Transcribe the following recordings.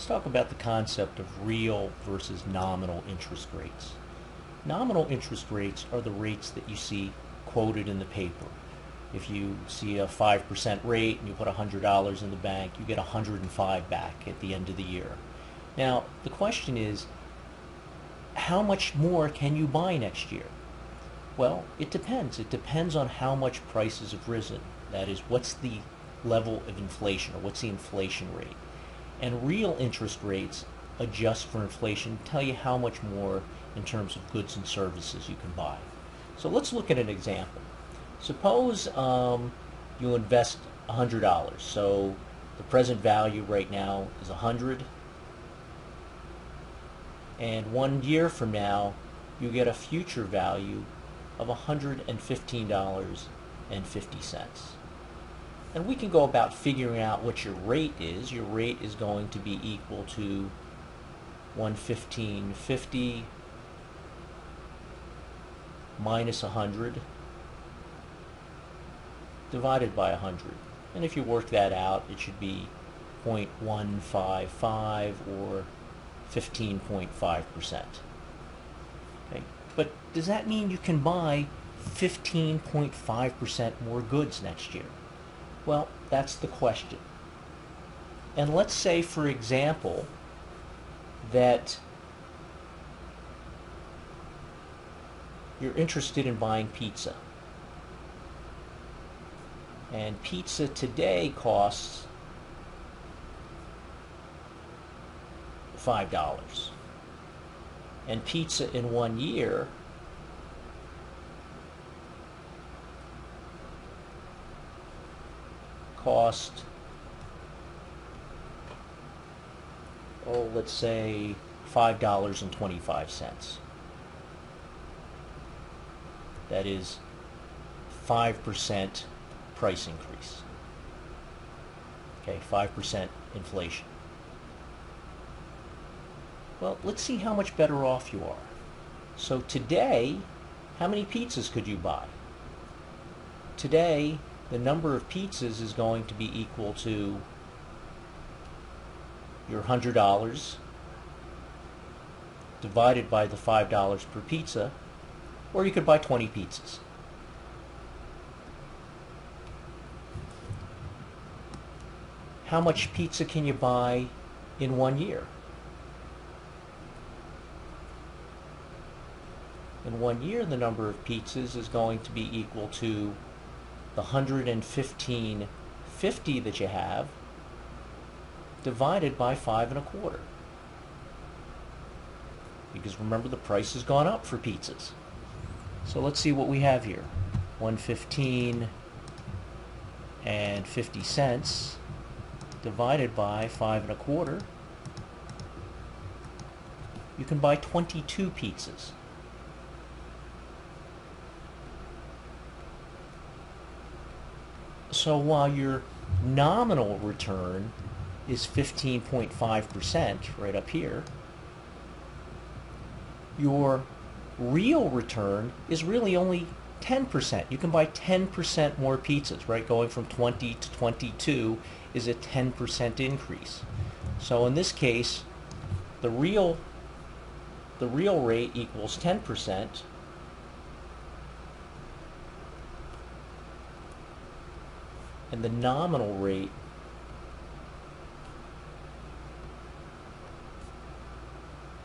Let's talk about the concept of real versus nominal interest rates. Nominal interest rates are the rates that you see quoted in the paper. If you see a 5% rate and you put $100 in the bank, you get $105 back at the end of the year. Now, the question is, how much more can you buy next year? Well, it depends. It depends on how much prices have risen. That is, what's the level of inflation, or what's the inflation rate? And real interest rates adjust for inflation, tell you how much more in terms of goods and services you can buy. So let's look at an example. Suppose you invest $100. So the present value right now is $100. And 1 year from now, you get a future value of $115.50. And we can go about figuring out what your rate is. Your rate is going to be equal to $115.50 minus 100 divided by 100. And if you work that out, it should be 0.155 or 15.5%. Okay. But does that mean you can buy 15.5% more goods next year? Well, that's the question. And let's say, for example, that you're interested in buying pizza. And pizza today costs $5. And pizza in 1 year cost, let's say $5.25. That is 5% price increase. Okay, 5% inflation. Well, let's see how much better off you are. So today, how many pizzas could you buy? Today, the number of pizzas is going to be equal to your $100 divided by the $5 per pizza, or you could buy 20 pizzas. How much pizza can you buy in 1 year? In 1 year, the number of pizzas is going to be equal to the $115.50 that you have divided by 5 1/4. Because remember, the price has gone up for pizzas. So let's see what we have here. $115.50 divided by 5 1/4. You can buy 22 pizzas. So while your nominal return is 15.5% right up here, your real return is really only 10%. You can buy 10% more pizzas, right? Going from 20 to 22 is a 10% increase. So in this case, the real rate equals 10%. And the nominal rate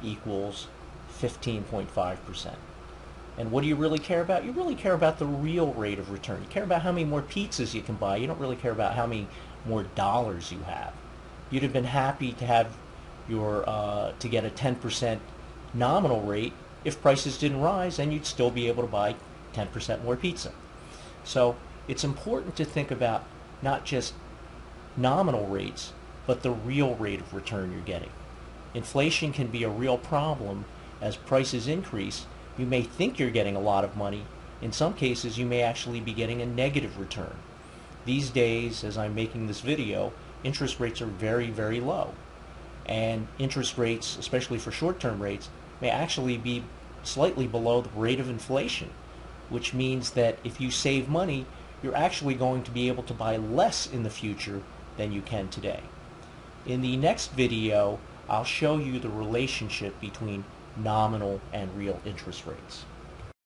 equals 15.5%. And what do you really care about? You really care about the real rate of return. You care about how many more pizzas you can buy. You don't really care about how many more dollars you have. You'd have been happy to have your to get a 10% nominal rate if prices didn't rise, and you'd still be able to buy 10% more pizza. So it's important to think about not just nominal rates, but the real rate of return you're getting. Inflation can be a real problem. As prices increase, you may think you're getting a lot of money. In some cases, you may actually be getting a negative return. These days, as I'm making this video, interest rates are very, very low. And interest rates, especially for short-term rates, may actually be slightly below the rate of inflation, which means that if you save money, you're actually going to be able to buy less in the future than you can today. In the next video, I'll show you the relationship between nominal and real interest rates.